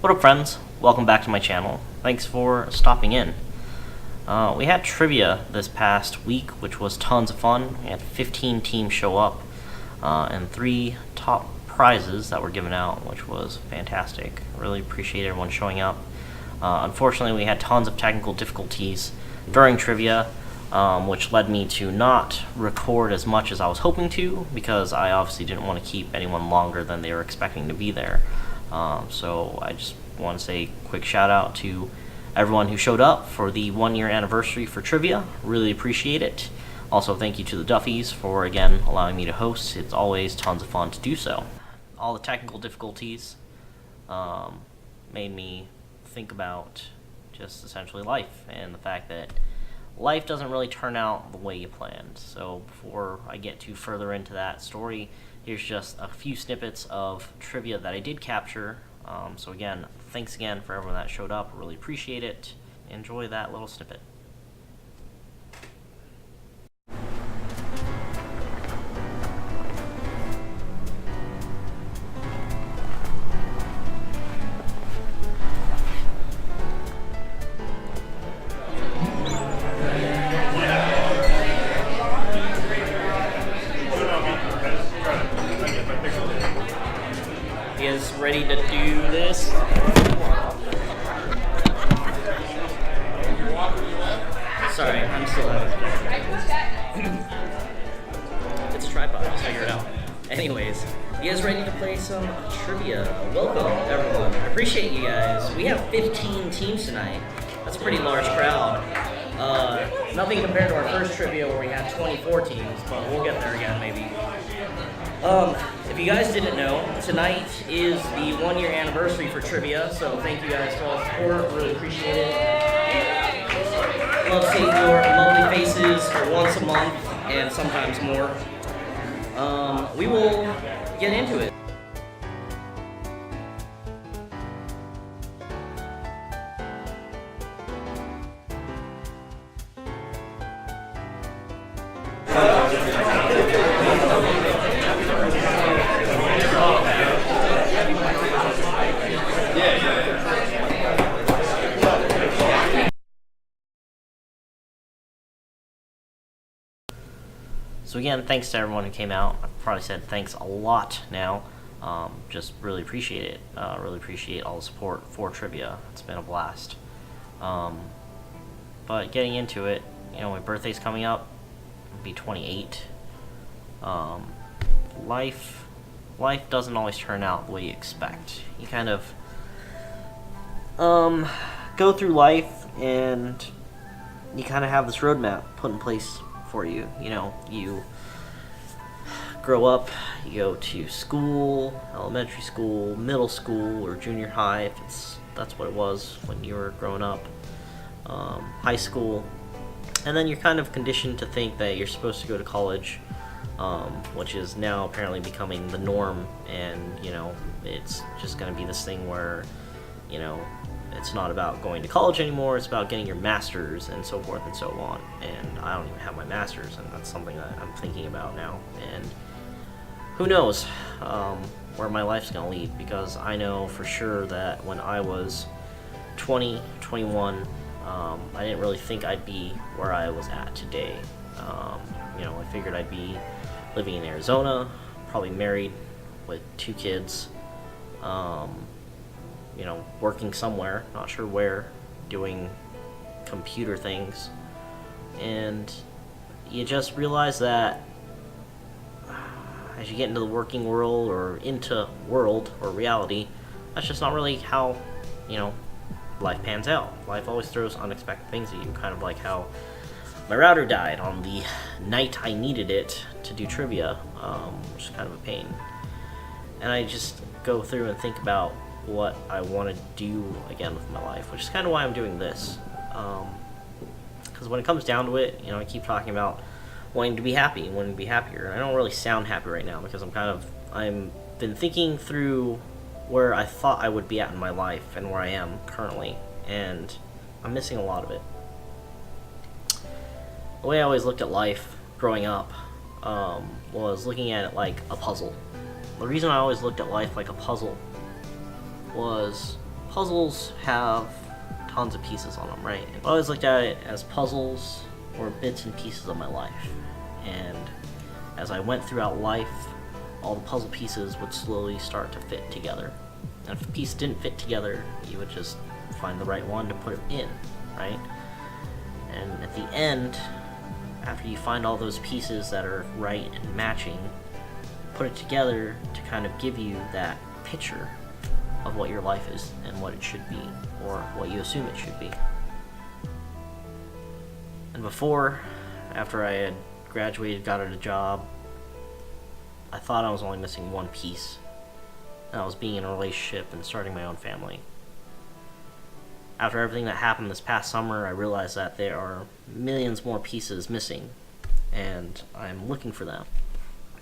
What up, friends? Welcome back to my channel. Thanks for stopping in. We had trivia this past week, which was tons of fun. We had 15 teams show up and 3 top prizes that were given out, which was fantastic. Really appreciate everyone showing up. Unfortunately, we had tons of technical difficulties during trivia, which led me to not record as much as I was hoping to, because I obviously didn't want to keep anyone longer than they were expecting to be there. So I just want to say a quick shout out to everyone who showed up for the 1-year anniversary for trivia. Really appreciate it. Also, thank you to the Duffies for, again, allowing me to host. It's always tons of fun to do so. All the technical difficulties made me think about just essentially life, and the fact that life doesn't really turn out the way you planned. So before I get too further into that story, here's just a few snippets of trivia that I did capture. So again, thanks again for everyone that showed up. Really appreciate it. Enjoy that little snippet. You guys ready to do this? Sorry, I'm still It's a tripod, just figure it out. Anyways, you guys ready to play some trivia? Welcome, everyone. I appreciate you guys. We have 15 teams tonight. That's a pretty large crowd. Nothing compared to our first trivia where we had 24 teams, but we'll get there again maybe. If you guys didn't know, tonight is the 1-year anniversary for trivia, so thank you guys for all the support. Really appreciate it. Love seeing your lovely faces for once a month and sometimes more. We will get into it. So again, thanks to everyone who came out. I've probably said thanks a lot now. Just really appreciate it. Really appreciate all the support for trivia. It's been a blast. But getting into it, you know, my birthday's coming up. I'll be 28. Life doesn't always turn out the way you expect. You kind of go through life and you kind of have this roadmap put in place for you. You know, you grow up, you go to school, elementary school, middle school, or junior high, if that's what it was when you were growing up, high school, and then you're kind of conditioned to think that you're supposed to go to college, which is now apparently becoming the norm, and, you know, it's just going to be this thing where, you know, it's not about going to college anymore, it's about getting your master's and so forth and so on. And I don't even have my master's, and that's something that I'm thinking about now. And who knows where my life's going to lead, because I know for sure that when I was 20, 21, I didn't really think I'd be where I was at today. You know, I figured I'd be living in Arizona, probably married with 2 kids, you know, working somewhere, not sure where, doing computer things, and you just realize that as you get into the working world, or into world or reality, that's just not really how, you know, life pans out. Life always throws unexpected things at you, kind of like how my router died on the night I needed it to do trivia, which is kind of a pain. And I just go through and think about what I want to do again with my life, which is kind of why I'm doing this. Because when it comes down to it, you know, I keep talking about wanting to be happy, wanting to be happier. I don't really sound happy right now because I'm been thinking through where I thought I would be at in my life and where I am currently, and I'm missing a lot of it. The way I always looked at life growing up was looking at it like a puzzle. The reason I always looked at life like a puzzle was puzzles have tons of pieces on them, right? I always looked at it as puzzles or bits and pieces of my life. And as I went throughout life, all the puzzle pieces would slowly start to fit together. And if a piece didn't fit together, you would just find the right one to put it in, right? And at the end, after you find all those pieces that are right and matching, put it together to kind of give you that picture of what your life is and what it should be, or what you assume it should be. And before, after I had graduated, got a job, I thought I was only missing one piece, and I was being in a relationship and starting my own family. After everything that happened this past summer, I realized that there are millions more pieces missing, and I'm looking for them.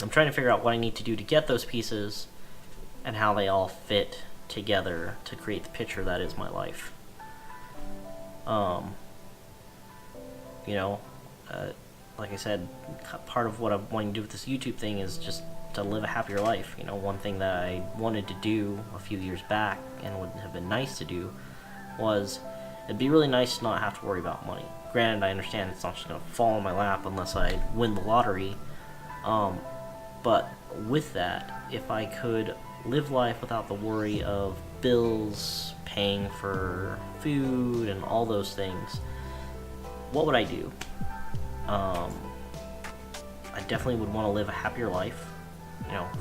I'm trying to figure out what I need to do to get those pieces, and how they all fit together to create the picture that is my life. Like I said, part of what I'm wanting to do with this YouTube thing is just to live a happier life. One thing that I wanted to do a few years back, and would have been nice to do, was it'd be really nice to not have to worry about money. Granted, I understand it's not just going to fall in my lap unless I win the lottery, but with that, if I could live life without the worry of bills, paying for food, and all those things, what would I do? I definitely would want to live a happier life,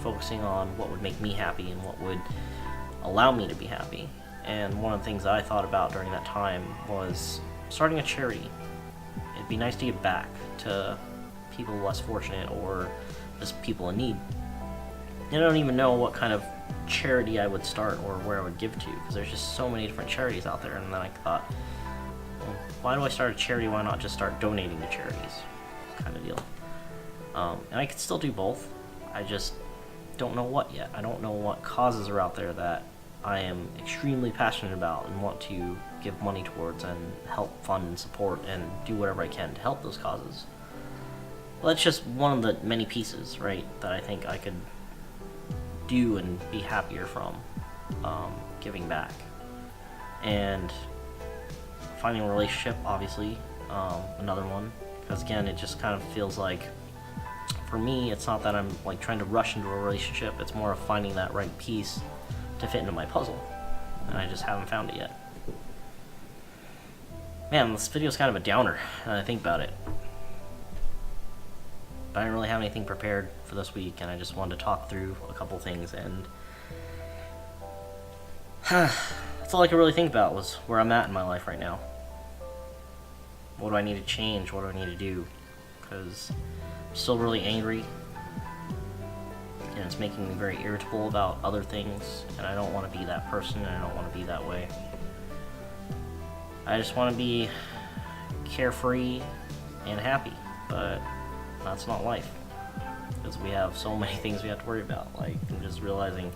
focusing on what would make me happy and what would allow me to be happy. And one of the things that I thought about during that time was starting a charity. It'd be nice to give back to people less fortunate or just people in need. And I don't even know what kind of charity I would start or where I would give to, because there's just so many different charities out there. And then I thought, well, why do I start a charity? Why not just start donating to charities? Kind of deal. And I could still do both. I just don't know what yet. I don't know what causes are out there that I am extremely passionate about and want to give money towards and help fund and support and do whatever I can to help those causes. Well, that's just one of the many pieces, right, that I think I could do and be happier from giving back. And finding a relationship, obviously, another one, because again, it just kind of feels like, for me, it's not that I'm like trying to rush into a relationship, it's more of finding that right piece to fit into my puzzle, and I just haven't found it yet. Man, this video's kind of a downer, when I think about it. But I didn't really have anything prepared for this week, and I just wanted to talk through a couple things, and that's all I could really think about was where I'm at in my life right now. What do I need to change? What do I need to do? Because I'm still really angry, and it's making me very irritable about other things, and I don't want to be that person, and I don't want to be that way. I just want to be carefree and happy, but that's not life, because we have so many things we have to worry about. Like, I'm just realizing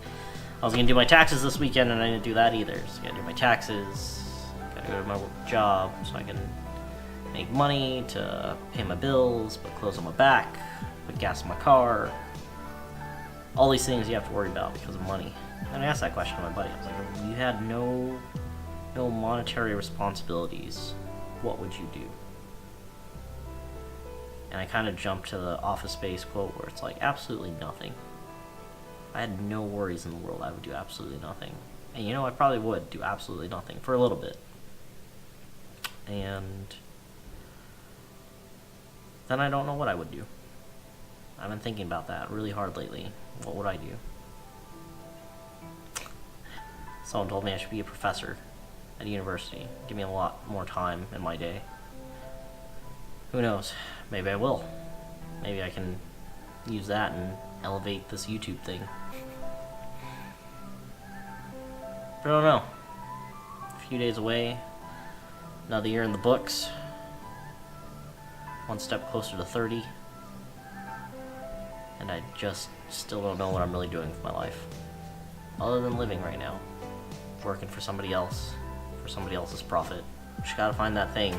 I was going to do my taxes this weekend, and I didn't do that either. So I got to do my taxes, got to go to my job so I can make money to pay my bills, put clothes on my back, put gas in my car. All these things you have to worry about because of money. And I asked that question to my buddy. I was like, if you had no monetary responsibilities, what would you do? And I kind of jumped to the Office Space quote where it's like, absolutely nothing. If I had no worries in the world, I would do absolutely nothing. And I probably would do absolutely nothing for a little bit. And then I don't know what I would do. I've been thinking about that really hard lately. What would I do? Someone told me I should be a professor at a university. Give me a lot more time in my day. Who knows? Maybe I will. Maybe I can use that and elevate this YouTube thing. But I don't know. A few days away. Another year in the books. One step closer to 30. And I just still don't know what I'm really doing with my life. Other than living right now. Working for somebody else. For somebody else's profit. Just gotta find that thing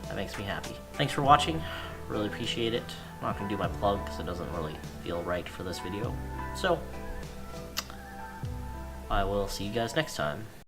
that makes me happy. Thanks for watching. Really appreciate it. I'm not gonna do my plug because it doesn't really feel right for this video. So, I will see you guys next time.